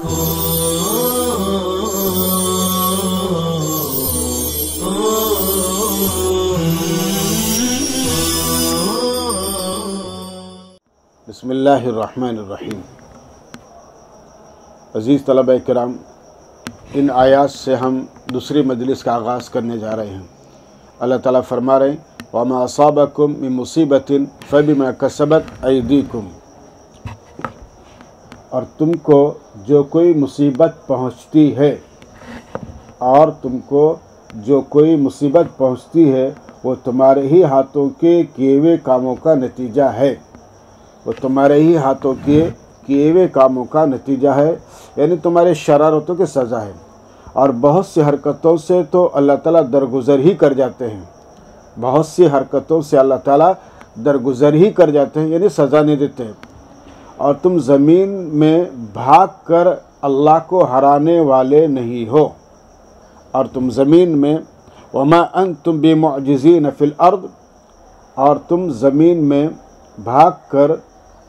بسم اللہ الرحمن الرحیم۔ عزیز طلبہ کرام، ان آیات سے ہم دوسری مجلس کا آغاز کرنے جا رہے ہیں۔ اللہ تعالیٰ فرما رہے ہیں وَمَا أَصَابَكُم مِّن مُّصِيبَةٍ فَبِمَا كَسَبَتْ أَيْدِيكُم، اور تم کو جو کوئی مصیبت پہنچتی ہے، اور تم کو جو کوئی مصیبت پہنچتی ہے وہ تمہارے ہی ہاتھوں کے کیے ہوئے کاموں کا نتیجہ ہے، وہ تمہارے ہی ہاتھوں کے کیے ہوئے کاموں کا نتیجہ ہے، یعنی تمہارے شرارتوں کی سزا ہے۔ اور بہت سی حرکتوں سے تو اللہ تعالیٰ درگزر ہی کر جاتے ہیں، بہت سی حرکتوں سے اللہ تعالیٰ درگزر ہی کر جاتے ہیں، یعنی سزا نہیں دیتے ہیں۔ اور تم زمین میں بھاگ کر اللہ کو ہرانے والے نہیں ہو، اور تم زمین میں وَمَا أَنْتُمْ بِمُعْجِزِينَ فِي الْأَرْضِ، اور تم زمین میں بھاگ کر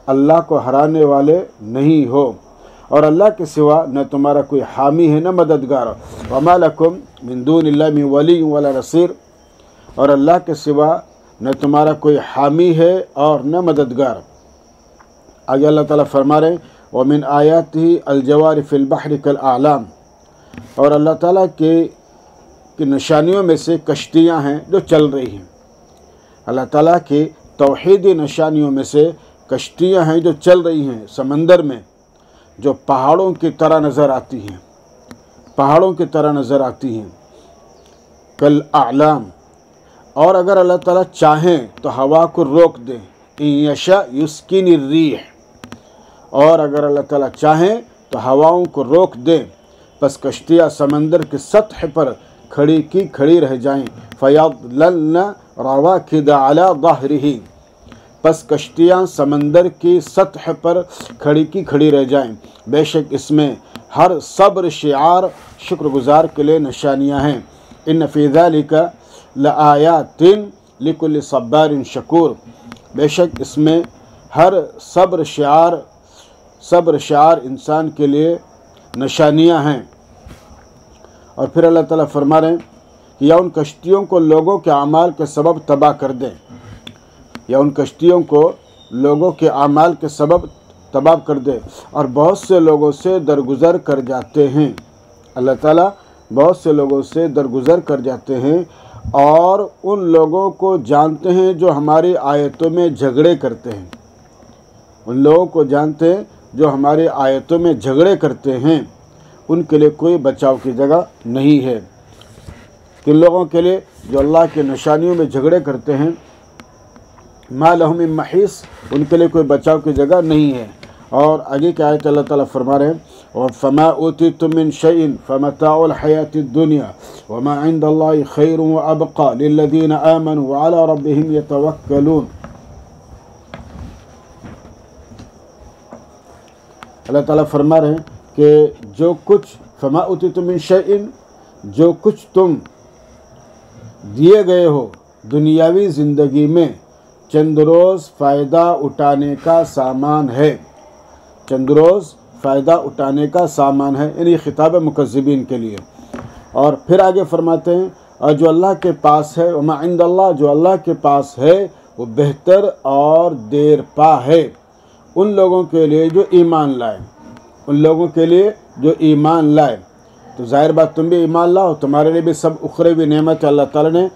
اللہ کو ہرانے والے نہیں ہو، اور اللہ کے سوا نہ تمہارا کوئی حامی ہے نہ مددگار۔ وَمَا لَكُمْ مِن دُونِ اللَّهِ مِن وَلِيٍّ وَلَا نَصِيرٍ، اور اللہ کے سوا نہ تمہارا کوئی حامی ہے اور نہ مددگار۔ آگے اللہ تعالیٰ فرما رہے ہیں وَمِنْ آيَاتِهِ الْجَوَارِ فِي الْبَحْرِ كَالْأَعْلَامِ، اور اللہ تعالیٰ کی نشانیوں میں سے کشتیاں ہیں جو چل رہی ہیں۔ اللہ تعالیٰ کی توحیدی نشانیوں میں سے کشتیاں ہیں جو چل رہی ہیں سمندر میں، جو پہاڑوں کی طرح نظر آتی ہیں، پہاڑوں کی طرح نظر آتی ہیں، کالاعلام۔ اور اگر اللہ تعالیٰ چاہیں تو ہوا کو روک دیں، ان یشاء یسکن الریح، اور اگر اللہ تعالیٰ چاہیں تو ہواؤں کو روک دیں، پس کشتیاں سمندر کی سطح پر کھڑی کی کھڑی رہ جائیں، فَيَضْلَلْنَ رَوَاكِدَ عَلَى ظَهْرِهِ، پس کشتیاں سمندر کی سطح پر کھڑی کی کھڑی رہ جائیں۔ بے شک اس میں ہر صبر شعار شکر گزار کے لیے نشانیاں ہیں۔ ان فی ذلک لآیات لکل صبار شکور، بے شک اس میں ہر صبر شعار انسان کے لیے نشانیاں ہیں۔ اور پھر اللہ تعالیٰ فرما رہے ہیں کہ یا ان کشتیوں کو لوگوں کے اعمال کے سبب تباہ کر دیں، یا ان کشتیوں کو لوگوں کے اعمال کے سبب تباہ کر دے۔ اور بہت سے لوگوں سے درگزر کر جاتے ہیں، اللہ تعالیٰ بہت سے لوگوں سے درگزر کر جاتے ہیں، اور ان لوگوں کو جانتے ہیں جو ہماری آیتوں میں جھگڑے کرتے ہیں، ان لوگوں کو جانتے ہیں جو ہماری آیتوں میں جھگڑے کرتے ہیں، ان کے لیے کوئی بچاؤ کی جگہ نہیں ہے۔ کن لوگوں کے لیے؟ جو اللہ کی نشانیوں میں جھگڑے کرتے ہیں، ما لہم من محیص، ان کے لیے کوئی بچاؤ کی جگہ نہیں ہے۔ اور آگے کی آیت اللہ تعالیٰ فرما رہے ہیں فَمَا أُوتِيتُم مِّن شَيْءٍ فَمَتَاعُ الْحَيَاةِ الدُّنْيَا وَمَا عِندَ اللَّهِ خَيْرٌ وَأَبْقَىٰ لِلَّذِينَ آمَنُوا وَعَلَىٰ رَبِّهِمْ يَتَوَكَّلُونَ۔ اللہ تعالیٰ فرما رہے ہیں کہ جو کچھ فَمَا أُوتِيتُم مِّن شَيْءٍ، جو کچھ تم دیے گئے ہو دنیاوی زندگی میں، چند روز فائدہ اٹھانے کا سامان ہے، چند روز فائدہ اٹھانے کا سامان ہے، یعنی خطاب مکذبین کے لیے۔ اور پھر آگے فرماتے ہیں اور جو اللہ کے پاس ہے، وما عند اللہ، جو اللہ کے پاس ہے وہ بہتر اور دیر پا ہے ان لوگوں کے لیے جو ایمان لائے، ان لوگوں کے لیے جو ایمان لائے۔ تو ظاہر بات تم بھی ایمان لاؤ، تمہارے لیے بھی سب اخروی نعمت اللہ تعالیٰ نے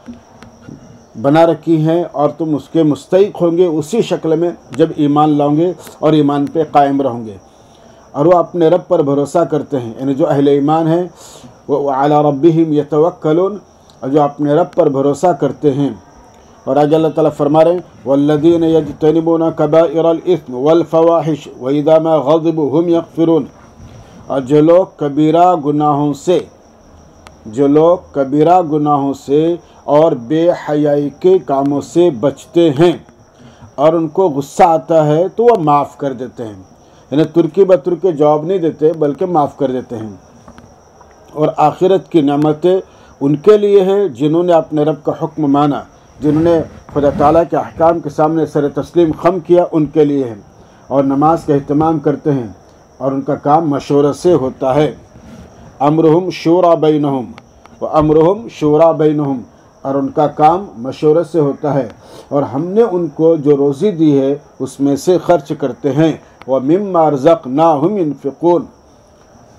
بنا رکھی ہیں، اور تم اس کے مستحق ہوں گے اسی شکل میں جب ایمان لاؤ گے اور ایمان پہ قائم رہوں گے۔ اور وہ اپنے رب پر بھروسہ کرتے ہیں، یعنی جو اہل ایمان ہیں وہ علی ربہم یتوکلون، اور جو اپنے رب پر بھروسہ کرتے ہیں۔ اور آگے اللہ تعالیٰ فرما رہے ہیں والذین یجتنبون کبائر الاثم والفواحش واذا ما غضبوا هم یغفرون، اور جو لوگ کبیرہ گناہوں سے اور بے حیائی کے کاموں سے بچتے ہیں، اور ان کو غصہ آتا ہے تو وہ معاف کر دیتے ہیں، یعنی ترکی بترکی جواب نہیں دیتے بلکہ معاف کر دیتے ہیں۔ اور آخرت کی نعمتیں ان کے لیے ہیں جنہوں نے اپنے رب کا حکم مانا، جنہوں نے خدا تعالیٰ کے احکام کے سامنے سر تسلیم خم کیا، ان کے لیے ہیں۔ اور نماز کا اہتمام کرتے ہیں، اور ان کا کام مشورے سے ہوتا ہے۔ امرہم شورا بینہم و امرہم شورا بینہم، اور ان کا کام مشورے سے ہوتا ہے، اور ہم نے ان کو جو روزی دی ہے اس میں سے خرچ کرتے ہیں۔ وَمِمَّا رَزَقْنَاهُمْ يُنْفِقُونَ،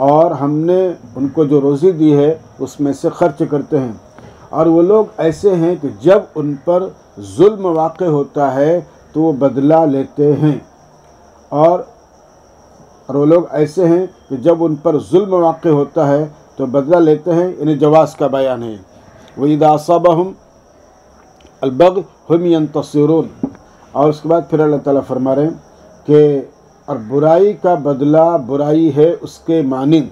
اور ہم نے ان کو جو روزی دی ہے اس میں سے خرچ کرتے ہیں۔ اور وہ لوگ ایسے ہیں کہ جب ان پر ظلم واقع ہوتا ہے تو وہ بدلہ لیتے ہیں، اور وہ لوگ ایسے ہیں کہ جب ان پر ظلم واقع ہوتا ہے تو بدلہ لیتے ہیں، انہیں جواز کا بیان ہے۔ وَإِذَا أَصَابَهُمْ الْبَغْيُ هُمْ يَنْتَصِرُونَ، اور اس کے بعد پھر اللہ تعالیٰ فرما رہے ہیں کہ اور برائی کا بدلہ برائی ہے اس کے مانند،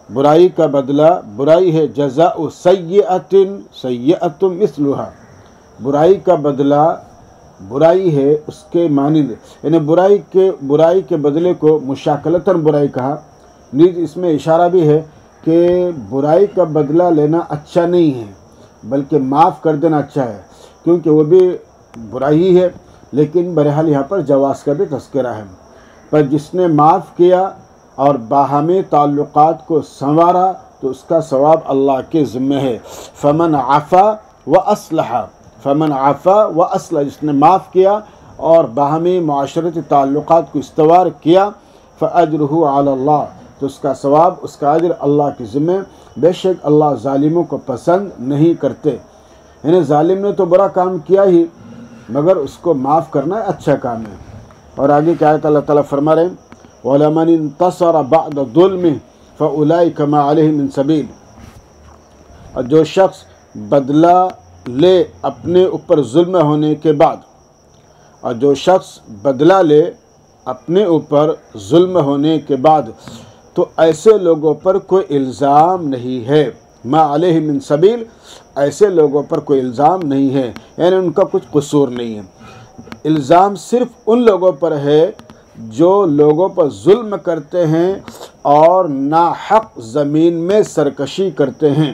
برائی کا بدلہ برائی ہے، جزاء سیئۃ سیئۃ مثلھا، برائی کا بدلہ برائی ہے اس کے مانند، یعنی برائی کے بدلے کو مشاکلتاً برائی کہا۔ نیز اس میں اشارہ بھی ہے کہ برائی کا بدلہ لینا اچھا نہیں ہے بلکہ معاف کر دینا اچھا ہے، کیونکہ وہ بھی برائی ہی ہے، لیکن بہرحال یہاں پر جواز کا بھی تذکرہ ہے۔ پر جس نے معاف کیا اور باہمی تعلقات کو سنوارا تو اس کا ثواب اللہ کے ذمہ ہے۔ فمن عفا واصلح، فمن عفا واصلح، جس نے معاف کیا اور باہمی معاشرتی تعلقات کو استوار کیا، فاجرہ علی اللہ، تو اس کا ثواب، اس کا اجر اللہ کے ذمہ۔ بے شک اللہ ظالموں کو پسند نہیں کرتے، یعنی ظالم نے تو برا کام کیا ہی مگر اس کو معاف کرنا اچھا کام ہے۔ اور آگے کیا آیت اللہ تعالیٰ فرما رہے ہیں وَلَمَنِ انتصر بَعْدَ ظُلْمِهِ فَأُولَئِكَ مَا عَلَيْهِم مِّن سَبِيلٍ، اور جو شخص بدلہ لے اپنے اوپر ظلم ہونے کے بعد، اور جو شخص بدلہ لے اپنے اوپر ظلم ہونے کے بعد، تو ایسے لوگوں پر کوئی الزام نہیں ہے۔ ما علیہ من سبیل، ایسے لوگوں پر کوئی الزام نہیں ہے، یعنی ان کا کچھ قصور نہیں ہے۔ الزام صرف ان لوگوں پر ہے جو لوگوں پر ظلم کرتے ہیں اور ناحق زمین میں سرکشی کرتے ہیں۔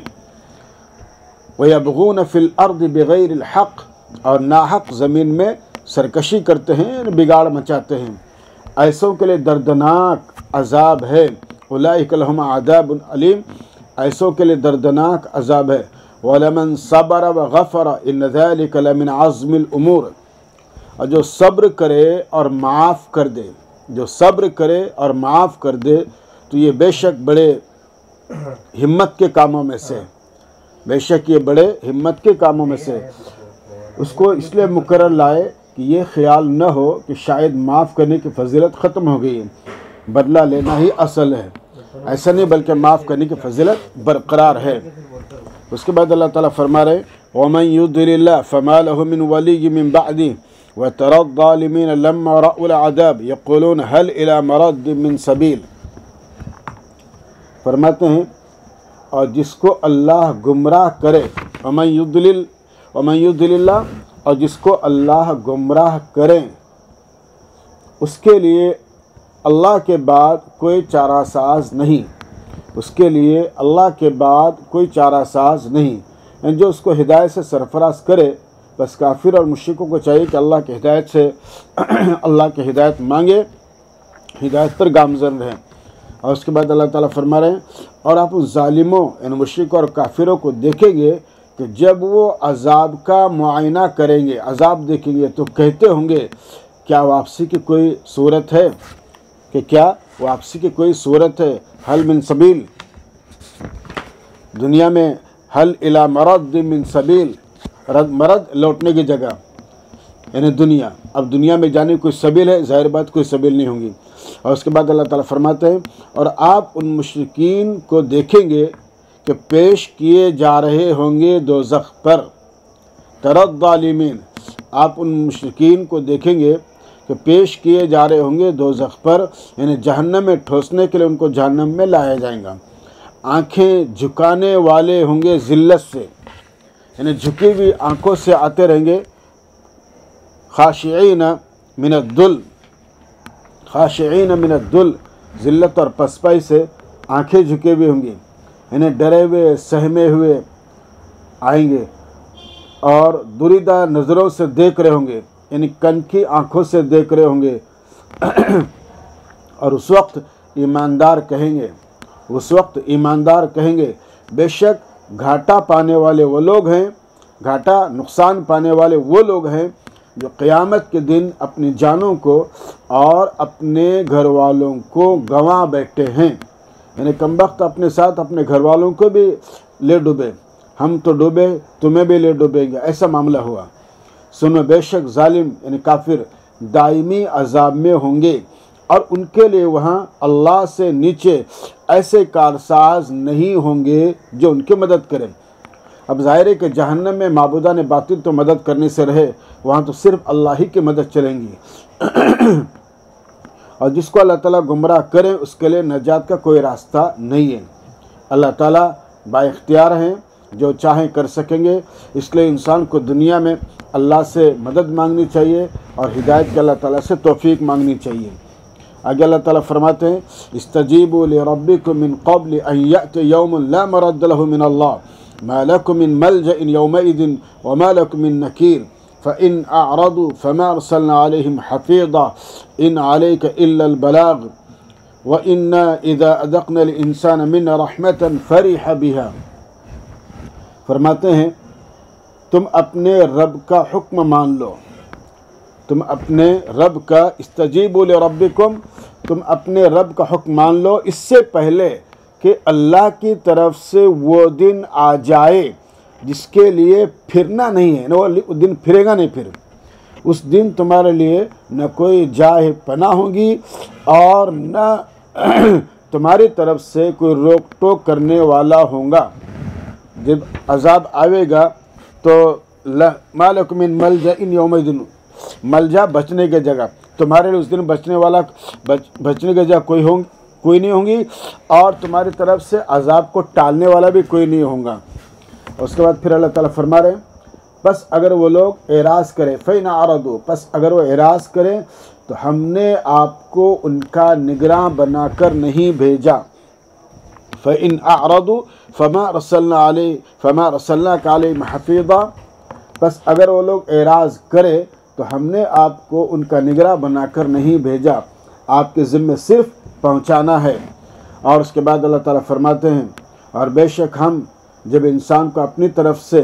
وَيَبْغُونَ فِي الْأَرْضِ بِغَيْرِ الْحَقِّ، اور ناحق زمین میں سرکشی کرتے ہیں، یعنی بگاڑ مچاتے ہیں، ایسوں کے لیے دردناک عذاب ہے۔ اولئک لہم عذاب علیم، ایسوں کے لیے دردناک عذاب ہے۔ وَلَمَنْ صَبَرَ وَغَفَرَ إِنَّ ذَلِكَ لَمِنْ عَزْمِ الْأُمُورِ، اور جو صبر کرے اور معاف کر دے، جو صبر کرے اور معاف کر دے تو یہ بے شک بڑے ہمت کے کاموں میں سے، بے شک یہ بڑے ہمت کے کاموں میں سے۔ اس کو اس لیے مقرر لائے کہ یہ خیال نہ ہو کہ شاید معاف کرنے کی فضیلت ختم ہو گئی ہے، بدلہ لینا ہی اصل ہے، ایسا نہیں، بلکہ معاف کرنے کی فضیلت برقرار ہے۔ اس کے بعد اللہ تعالیٰ فرما رہے وَمَن يُضْلِلِ اللَّهُ فَمَا لَهُ مِن وَلِيٍّ مِّن بَعْدِهِ وَتَرَى الظَّالِمِينَ لَمَّا رَأُوا الْعَذَابَ يَقُولُونَ هَلْ إِلَى مَرَدٍ مِّن سَبِيلٍ، فرماتے ہیں اور جس کو اللہ گمراہ کرے، وَمَن يُضْلِلِ اللَّهُ، اور جس کو اللہ گمراہ کرے اس کے لیے اللہ کے بعد کوئی چارہ ساز نہیں، اس کے لیے اللہ کے بعد کوئی چارہ ساز نہیں، یعنی جو اس کو ہدایت سے سرفراز کرے، بس کافر اور مشرکوں کو چاہیے کہ اللہ کی ہدایت سے اللہ کی ہدایت مانگے، ہدایت پر گامزن رہیں۔ اور اس کے بعد اللہ تعالیٰ فرما رہے ہیں اور آپ ان ظالموں یعنی مشرکوں اور کافروں کو دیکھیں گے کہ جب وہ عذاب کا معائنہ کریں گے، عذاب دیکھیں گے تو کہتے ہوں گے کیا واپسی کی کوئی صورت ہے، کہ کیا واپسی کی کوئی صورت ہے، حل من سبیل، دنیا میں حل الی مرد من سبیل، مرد لوٹنے کی جگہ یعنی دنیا، اب دنیا میں جانے کی کوئی سبیل ہے، ظاہر بات کوئی سبیل نہیں ہوگی۔ اور اس کے بعد اللہ تعالیٰ فرماتے ہیں اور آپ ان مشرکین کو دیکھیں گے کہ پیش کیے جا رہے ہوں گے دوزخ پر، تری الظالمین، آپ ان مشرکین کو دیکھیں گے کہ پیش کیے جا رہے ہوں گے دوزخ پر، یعنی جہنم میں ٹھوسنے کے لیے ان کو جہنم میں لایا جائے گا۔ آنکھیں جھکانے والے ہوں گے ذلت سے، یعنی جھکی ہوئی آنکھوں سے آتے رہیں گے، خاشعین من الذل، خاشعین من الذل، ذلت اور پسپائی سے آنکھیں جھکے ہوئے ہوں گی، یعنی ڈرے ہوئے سہمے ہوئے آئیں گے، اور دریدہ نظروں سے دیکھ رہے ہوں گے، یعنی کنکھی آنکھوں سے دیکھ رہے ہوں گے، اور اس وقت ایماندار کہیں گے، اس وقت ایماندار کہیں گے بے شک گھاٹا پانے والے وہ لوگ ہیں، گھاٹا نقصان پانے والے وہ لوگ ہیں جو قیامت کے دن اپنی جانوں کو اور اپنے گھر والوں کو گنوا بیٹھے ہیں۔ یعنی کمبخت اپنے ساتھ اپنے گھر والوں کو بھی لے ڈوبے، ہم تو ڈوبے تمہیں بھی لے ڈوبیں گے، ایسا معاملہ ہوا۔ سنو بے شک ظالم یعنی کافر دائمی عذاب میں ہوں گے، اور ان کے لیے وہاں اللہ سے نیچے ایسے کارساز نہیں ہوں گے جو ان کی مدد کریں۔ اب ظاہر ہے کہ جہنم میں معبودان باطل تو مدد کرنے سے رہے، وہاں تو صرف اللہ ہی کی مدد چلیں گی، اور جس کو اللہ تعالیٰ گمراہ کرے اس کے لیے نجات کا کوئی راستہ نہیں ہے۔ اللہ تعالیٰ با اختیار ہیں، جو چاہیں کر سکیں گے، اس لیے انسان کو دنیا میں اللہ سے مدد مانگنی چاہیے اور ہدایت کے اللہ تعالیٰ سے توفیق مانگنی چاہیے۔ آگے اللہ تعالیٰ فرماتے ہیں استجیبوا لربکم من قبل ان یأتی یوم لا مرد له من اللہ ما لکم من ملجأ یومئذ وما لکم من نکیر فإن أعرضوا فما أرسلنا عليهم حفيظا إن عليك إلا البلاغ وإنا إذا أذقنا الإنسان منا رحمة فرح بها۔ فرماتے ہیں تم اپنے رب کا حکم مان لو، تم اپنے رب کا استجیبوا لربکم، تم اپنے رب کا حکم مان لو اس سے پہلے کہ اللہ کی طرف سے وہ دن آ جائے جس کے لیے پھرنا نہیں ہے، وہ دن پھرے گا نہیں، پھر اس دن تمہارے لیے نہ کوئی جائے پناہ ہوگی اور نہ تمہاری طرف سے کوئی روک ٹوک کرنے والا ہوگا۔ جب عذاب آئے گا تو ما لکم من ملجأ یومئذ، ملجا بچنے کی جگہ، تمہارے لیے اس دن بچنے کی جگہ کوئی نہیں ہوں گی، اور تمہاری طرف سے عذاب کو ٹالنے والا بھی کوئی نہیں ہوگا۔ اس کے بعد پھر اللہ تعالیٰ فرما رہے ہیں بس اگر وہ لوگ اعراض کریں فَإِنْ أَعْرَضُوا، پس اگر وہ اعراض کریں تو ہم نے آپ کو ان کا نگراں بنا کر نہیں بھیجا۔ فَإِنْ أَعْرَضُوا فَمَا أَرْسَلْنَاكَ عَلَيْهِمْ حَفِيظًا، پس اگر وہ لوگ اعراض کرے تو ہم نے آپ کو ان کا نگراں بنا کر نہیں بھیجا، آپ کے ذمے صرف پہنچانا ہے۔ اور اس کے بعد اللہ تعالیٰ فرماتے ہیں اور بے شک ہم جب انسان کو اپنی طرف سے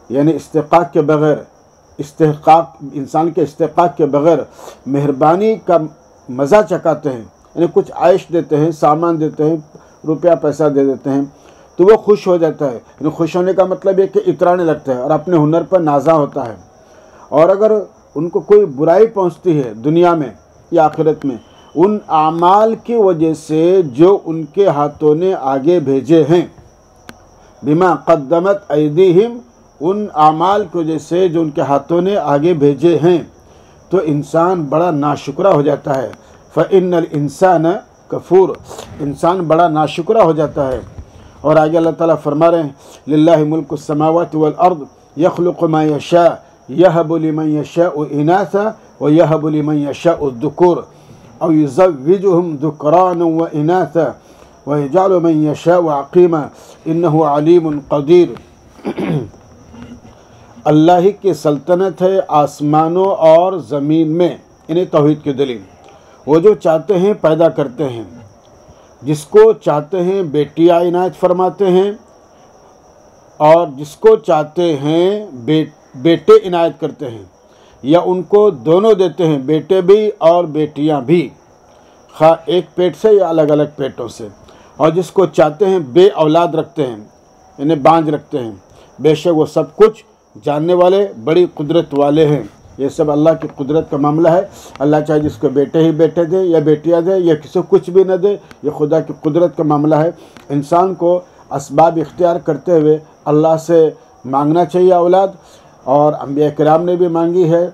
یعنی استحقاق کے بغیر، انسان کے استحقاق کے بغیر مہربانی کا مزہ چکاتے ہیں، یعنی کچھ عائش دیتے ہیں، سامان دیتے ہیں، روپیہ پیسہ دے دیتے ہیں تو وہ خوش ہو جاتا ہے، یعنی خوش ہونے کا مطلب یہ کہ اترانے لگتا ہے اور اپنے ہنر پر نازا ہوتا ہے۔ اور اگر ان کو کوئی برائی پہنچتی ہے دنیا میں یا آخرت میں ان اعمال کی وجہ سے جو ان کے ہاتھوں نے آگے بھیجے ہیں، بما قدمت ایدیہم، ان اعمال کی وجہ سے جو ان کے ہاتھوں نے آگے بھیجے ہیں، تو انسان بڑا ناشکرہ ہو جاتا ہے۔ فإن الانسان کفور، انسان بڑا ناشکرہ ہو جاتا ہے۔ اور آگے اللہ تعالیٰ فرما رہے ہیں للہ ملک السماوات والارض یخلق ما یشاء یہب لمن یشاء اناثا ویہب لمن یشاء الذکور او یزوجہم ذکرانا واناثا ویجعل من یشاء عقیما انہ علیم قدیر۔ اللہ ہی کی سلطنت ہے آسمانوں اور زمین میں، انہیں توحید کی دلیل، وہ جو چاہتے ہیں پیدا کرتے ہیں، جس کو چاہتے ہیں بیٹیاں عنایت فرماتے ہیں اور جس کو چاہتے ہیں بیٹے عنایت کرتے ہیں، یا ان کو دونوں دیتے ہیں، بیٹے بھی اور بیٹیاں بھی، خواہ ایک پیٹ سے یا الگ الگ پیٹوں سے، اور جس کو چاہتے ہیں بے اولاد رکھتے ہیں، انہیں بانجھ رکھتے ہیں۔ بے شک وہ سب کچھ جاننے والے بڑی قدرت والے ہیں۔ یہ سب اللہ کی قدرت کا معاملہ ہے۔ اللہ چاہے جس کو بیٹے ہی بیٹے دے یا بیٹیاں دے یا کسی کو کچھ بھی نہ دے، یہ خدا کی قدرت کا معاملہ ہے۔ انسان کو اسباب اختیار کرتے ہوئے اللہ سے مانگنا چاہیے اولاد، اور انبیاء کرام نے بھی مانگی ہے۔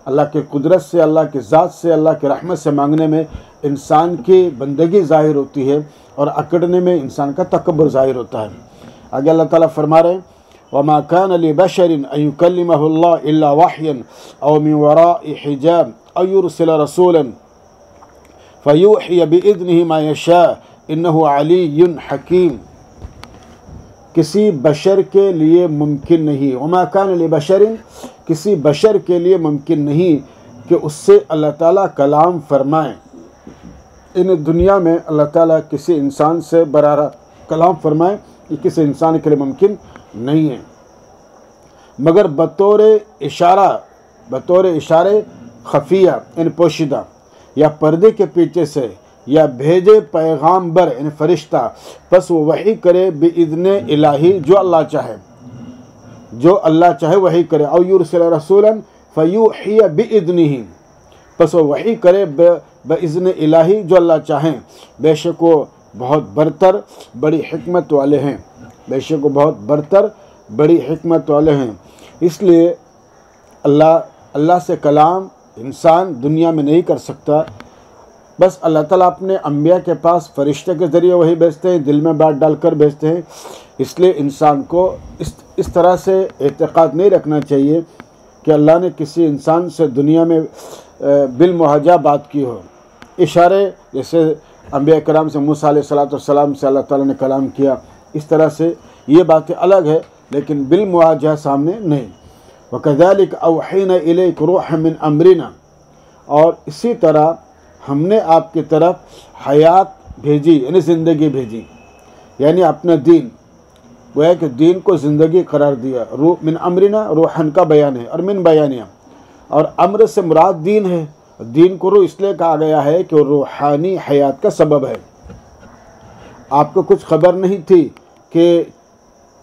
اللہ کی قدرت سے، اللہ کی ذات سے، اللہ کی رحمت سے مانگنے میں انسان کی بندگی ظاہر ہوتی ہے، اور اکڑنے میں انسان کا تکبر ظاہر ہوتا ہے۔ آگے اللہ تعالیٰ فرما رہے ہیں وَمَا كَانَ لِبَشَرٍ أَن يُكَلِّمَهُ اللَّهُ إِلَّا وَحْيًا أَوْ مِن وَرَاءِ حِجَابٍ أَوْ يُرْسِلَ رَسُولًا فَيُوحِيَ بِإِذْنِهِ مَا يَشَاءُ إِنَّهُ عَلِيٌّ حَكِيمٌ۔ کسی بشر کے لیے ممکن نہیں، وَمَا كَانَ لِبَشَرٍ، کسی بشر کے لیے ممکن نہیں کہ اس سے اللہ تعالیٰ کلام فرمائیں۔ ان دنیا میں اللہ تعالیٰ کسی انسان سے براہ راست کلام فرمائیں یہ کسی انسان کے لیے ممکن نہیں ہے، مگر بطور اشارے خفیہ ان پوشیدہ یا پردے کے پیچھے سے، یا بھیجے پیغامبر ان فرشتہ، پس وہ وحی کرے باذن الہی، جو اللہ چاہے وحی کرے، او یرسل رسولا فیوحی باذنہ، پس وہ وحی کرے باذن الہی جو اللہ چاہیں۔ بے شک وہ بہت برتر بڑی حکمت والے ہیں، بے شک وہ بہت برتر بڑی حکمت والے ہیں۔ اس لیے اللہ سے کلام انسان دنیا میں نہیں کر سکتا، بس اللہ تعالیٰ اپنے انبیاء کے پاس فرشتے کے ذریعے وہی بھیجتے ہیں، دل میں بات ڈال کر بھیجتے ہیں۔ اس لیے انسان کو اس طرح سے اعتقاد نہیں رکھنا چاہیے کہ اللہ نے کسی انسان سے دنیا میں بالمواجہہ بات کی ہو۔ اشارے جیسے انبیاء کرام سے موسیٰ علیہ السلام سے اللہ تعالیٰ نے کلام کیا، اس طرح سے یہ باتیں الگ ہے، لیکن بالمواجہہ سامنے نہیں۔ وَكَذَلِكَ أَوْحَيْنَا إِلَيْكَ رُوحًا مِّنْ أَمْرِنَا، اور اسی طرح ہم نے آپ کی طرف حیات بھیجی، یعنی زندگی بھیجی، یعنی اپنا دین، گویا کہ دین کو زندگی قرار دیا۔ روح من امرنا، روحن کا بیان ہے، اور من بیانیہ، اور امر سے مراد دین ہے۔ دین کو روح اس لیے کہا گیا ہے کہ وہ روحانی حیات کا سبب ہے۔ آپ کو کچھ خبر نہیں تھی کہ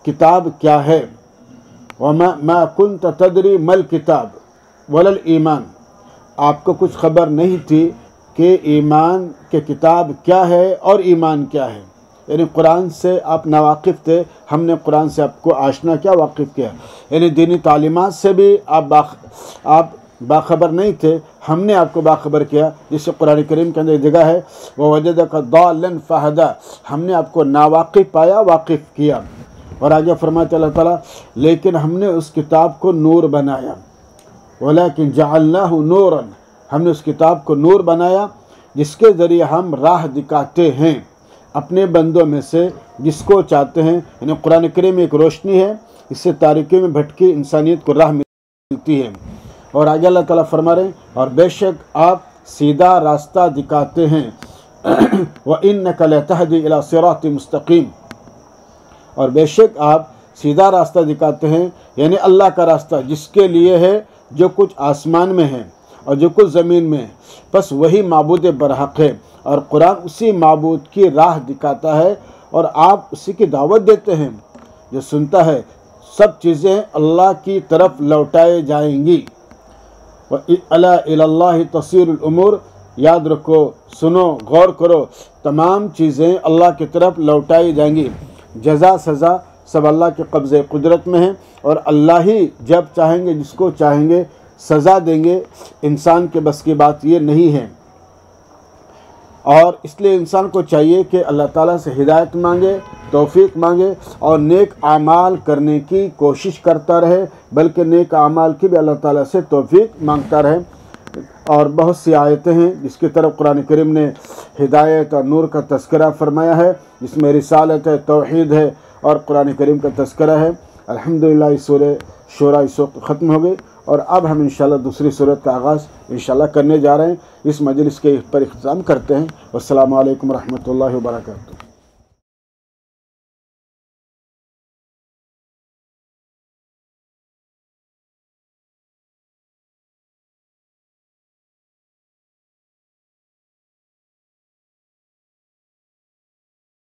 کتاب کیا ہے، وما كنت تدری ما الکتاب ولا الایمان، آپ کو کچھ خبر نہیں تھی کہ ایمان کے کتاب کیا ہے اور ایمان کیا ہے، یعنی قرآن سے آپ ناواقف تھے، ہم نے قرآن سے آپ کو آشنا کیا، واقف کیا، یعنی دینی تعلیمات سے بھی آپ باخبر نہیں تھے، ہم نے آپ کو باخبر کیا، جس سے قرآن کریم کے اندر جگہ ہے وَوَجَدَكَ ضَالًّا فَهَدَىٰ، ہم نے آپ کو ناواقف پایا، واقف کیا۔ اور آگے فرماتے اللہ تعالیٰ لیکن ہم نے اس کتاب کو نور بنایا، وَلَكِنْ جَعَلْنَاهُ نُورًا، ہم نے اس کتاب کو نور بنایا جس کے ذریعے ہم راہ دکھاتے ہیں اپنے بندوں میں سے جس کو چاہتے ہیں، یعنی قرآن کریم ایک روشنی ہے، اس سے تاریکی میں بھٹکی انسانیت کو راہ ملتی ہے۔ اور آگے اللہ تعالیٰ فرما رہے ہیں اور بے شک آپ سیدھا راستہ دکھاتے ہیں، وَإِنَّكَ لَتَهْدِي إِلَىٰ صِرَاطٍ مُسْتَقِيمٍ، اور بے شک آپ سیدھا راستہ دکھاتے ہیں، یعنی اللہ کا راستہ جس کے لیے ہے جو کچھ آسمان میں ہے اور جو کچھ زمین میں ہے، بس وہی معبود برحق ہے، اور قرآن اسی معبود کی راہ دکھاتا ہے، اور آپ اسی کی دعوت دیتے ہیں۔ جو سنتا ہے سب چیزیں اللہ کی طرف لوٹائے جائیں گی، وَإِلَىٰ اللَّهِ تَصِيرُ الْأُمُورُ، یاد رکھو، سنو، غور کرو، تمام چیزیں اللہ کی طرف لوٹائی جائیں گی، جزا سزا سب اللہ کے قبضے قدرت میں ہیں، اور اللہ ہی جب چاہیں گے جس کو چاہیں گے سزا دیں گے، انسان کے بس کی بات یہ نہیں ہے۔ اور اس لیے انسان کو چاہیے کہ اللہ تعالیٰ سے ہدایت مانگے، توفیق مانگے، اور نیک اعمال کرنے کی کوشش کرتا رہے، بلکہ نیک اعمال کی بھی اللہ تعالیٰ سے توفیق مانگتا رہے۔ اور بہت سی آیتیں ہیں جس کی طرف قرآن کریم نے ہدایت اور نور کا تذکرہ فرمایا ہے، جس میں رسالت ہے، توحید ہے، اور قرآن کریم کا تذکرہ ہے۔ الحمدللہ اس سورہ شورہ اس وقت ختم ہو گئی، اور اب ہم انشاءاللہ دوسری سورت کا آغاز انشاءاللہ کرنے جا رہے ہیں۔ اس مجلس کے پر اختتام کرتے ہیں۔ والسلام علیکم ورحمۃ اللہ وبرکاتہ۔